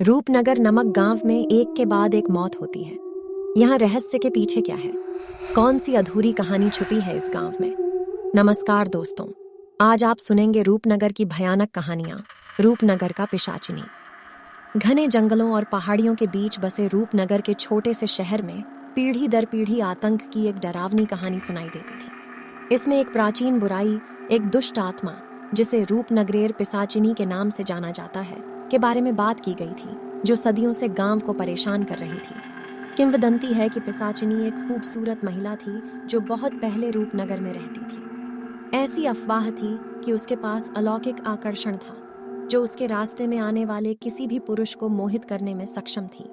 रूपनगर नामक गांव में एक के बाद एक मौत होती है। यहाँ रहस्य के पीछे क्या है? कौन सी अधूरी कहानी छुपी है इस गांव में? नमस्कार दोस्तों, आज आप सुनेंगे रूपनगर की भयानक कहानियां। रूपनगर का पिशाचिनी। घने जंगलों और पहाड़ियों के बीच बसे रूपनगर के छोटे से शहर में पीढ़ी दर पीढ़ी आतंक की एक डरावनी कहानी सुनाई देती थी। इसमें एक प्राचीन बुराई, एक दुष्ट आत्मा जिसे रूपनगरेर पिशाचिनी के नाम से जाना जाता है, के बारे में बात की गई थी, जो सदियों से गांव को परेशान कर रही थी। किंवदंती है कि पिशाचिनी एक खूबसूरत महिला थी जो बहुत पहले रूपनगर में रहती थी। ऐसी अफवाह थी कि उसके पास अलौकिक आकर्षण था जो उसके रास्ते में आने वाले किसी भी पुरुष को मोहित करने में सक्षम थी।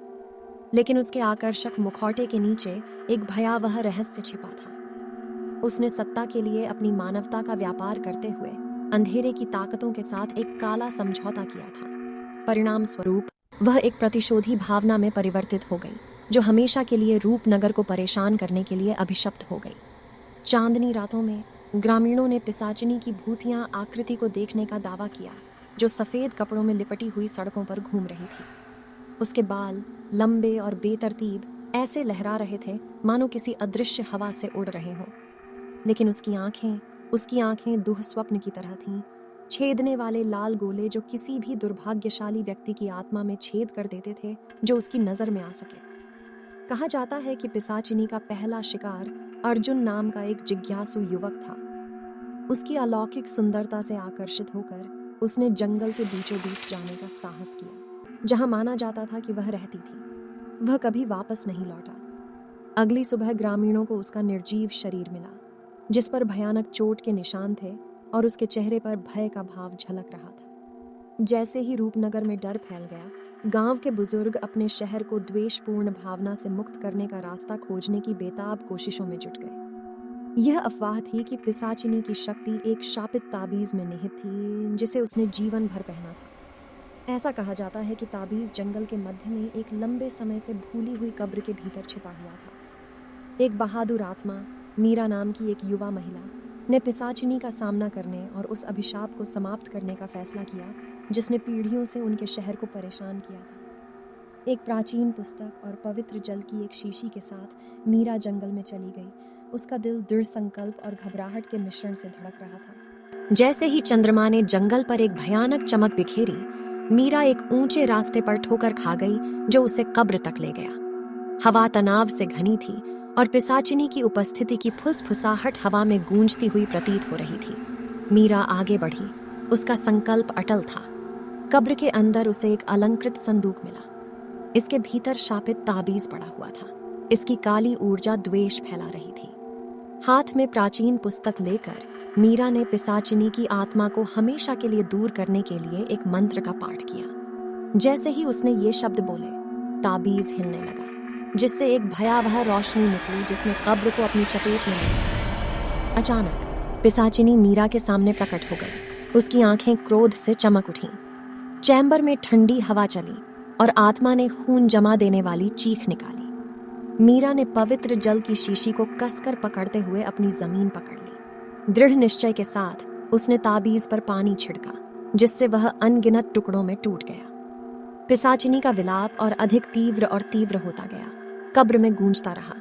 लेकिन उसके आकर्षक मुखौटे के नीचे एक भयावह रहस्य छिपा था। उसने सत्ता के लिए अपनी मानवता का व्यापार करते हुए अंधेरे की ताकतों के साथ एक काला समझौता किया था। परिणाम स्वरूप वह एक प्रतिशोधी भावना में परिवर्तित हो गई, जो हमेशा के लिए रूपनगर को परेशान करने के लिए अभिशप्त हो गई। चांदनी रातों में ग्रामीणों ने पिशाचिनी की भूतिया आकृति को देखने का दावा किया, जो सफेद कपड़ों में लिपटी हुई सड़कों पर घूम रही थी। उसके बाल लंबे और बेतरतीब ऐसे लहरा रहे थे मानो किसी अदृश्य हवा से उड़ रहे हों। लेकिन उसकी आंखें दुःस्वप्न की तरह थीं, छेदने वाले लाल गोले जो किसी भी दुर्भाग्यशाली व्यक्ति की आत्मा में छेद कर देते थे जो उसकी नजर में आ सके। कहा जाता है कि पिशाचिनी का पहला शिकार अर्जुन नाम का एक जिज्ञासु युवक था। उसकी अलौकिक सुंदरता से आकर्षित होकर उसने जंगल के बीचों बीच जाने का साहस किया, जहां माना जाता था कि वह रहती थी। वह कभी वापस नहीं लौटा। अगली सुबह ग्रामीणों को उसका निर्जीव शरीर मिला, जिस पर भयानक चोट के निशान थे और उसके चेहरे पर भय का भाव झलक रहा था। जैसे ही रूपनगर में डर फैल गया, गांव के बुजुर्ग अपने शहर को द्वेषपूर्ण भावना से मुक्त करने का रास्ता खोजने की बेताब कोशिशों में जुट गए। यह अफवाह थी कि पिशाचिनी की शक्ति एक शापित ताबीज में निहित थी, जिसे उसने जीवन भर पहना था। ऐसा कहा जाता है कि ताबीज जंगल के मध्य में एक लंबे समय से भूली हुई कब्र के भीतर छिपा हुआ था। एक बहादुर आत्मा, मीरा नाम की एक युवा महिला, ने पिशाचिनी का सामना करने और उस अभिशाप को समाप्त करने का फैसला किया जिसने पीढ़ियों से उनके शहर को परेशान किया था। एक प्राचीन पुस्तक और पवित्र जल की एक शीशी के साथ मीरा जंगल में चली गई। उसका दिल दृढ़ संकल्प और घबराहट के मिश्रण से धड़क रहा था। जैसे ही चंद्रमा ने जंगल पर एक भयानक चमक बिखेरी, मीरा एक ऊंचे रास्ते पर ठोकर खा गई जो उसे कब्र तक ले गया। हवा तनाव से घनी थी और पिशाचिनी की उपस्थिति की फुसफुसाहट हवा में गूंजती हुई प्रतीत हो रही थी। मीरा आगे बढ़ी, उसका संकल्प अटल था। कब्र के अंदर उसे एक अलंकृत संदूक मिला। इसके भीतर शापित ताबीज पड़ा हुआ था। इसकी काली ऊर्जा द्वेष फैला रही थी। हाथ में प्राचीन पुस्तक लेकर मीरा ने पिशाचिनी की आत्मा को हमेशा के लिए दूर करने के लिए एक मंत्र का पाठ किया। जैसे ही उसने ये शब्द बोले, ताबीज हिलने लगा, जिससे एक भयावह रोशनी निकली जिसने कब्र को अपनी चपेट में लिया। अचानक पिशाचिनी मीरा के सामने प्रकट हो गई। उसकी आंखें क्रोध से चमक उठीं। चैम्बर में ठंडी हवा चली और आत्मा ने खून जमा देने वाली चीख निकाली। मीरा ने पवित्र जल की शीशी को कसकर पकड़ते हुए अपनी जमीन पकड़ ली। दृढ़ निश्चय के साथ उसने ताबीज पर पानी छिड़का, जिससे वह अनगिनत टुकड़ों में टूट गया। पिशाचिनी का विलाप और अधिक तीव्र होता गया, कब्र में गूंजता रहा।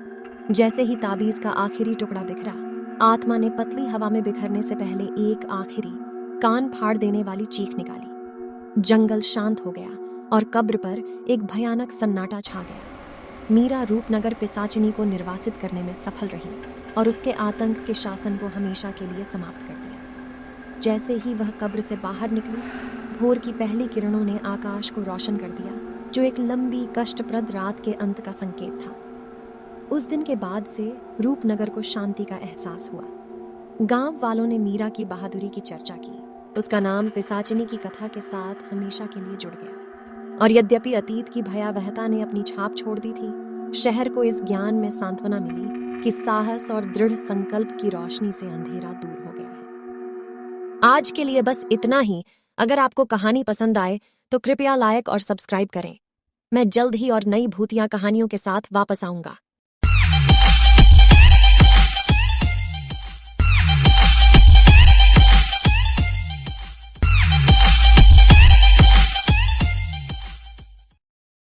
जैसे ही ताबीज का आखिरी टुकड़ा बिखरा, आत्मा ने पतली हवा में बिखरने से पहले एक आखिरी कान फाड़ देने वाली चीख निकाली। जंगल शांत हो गया और कब्र पर एक भयानक सन्नाटा छा गया। मीरा रूपनगर पिशाचिनी को निर्वासित करने में सफल रही और उसके आतंक के शासन को हमेशा के लिए समाप्त कर दिया। जैसे ही वह कब्र से बाहर निकली, भोर की पहली किरणों ने आकाश को रोशन कर दिया, जो एक लंबी कष्टप्रद रात के अंत का संकेत था। उस दिन के बाद से रूपनगर को शांति का एहसास हुआ। गांव वालों ने मीरा की बहादुरी की चर्चा की। उसका नाम पिशाचिनी की कथा के साथ हमेशा के लिए जुड़ गया। और यद्यपि अतीत की भयावहता ने अपनी छाप छोड़ दी थी, शहर को इस ज्ञान में सांत्वना मिली कि साहस और दृढ़ संकल्प की रोशनी से अंधेरा दूर हो गया है। आज के लिए बस इतना ही। अगर आपको कहानी पसंद आए तो कृपया लाइक और सब्सक्राइब करें। मैं जल्द ही और नई भूतिया कहानियों के साथ वापस आऊंगा।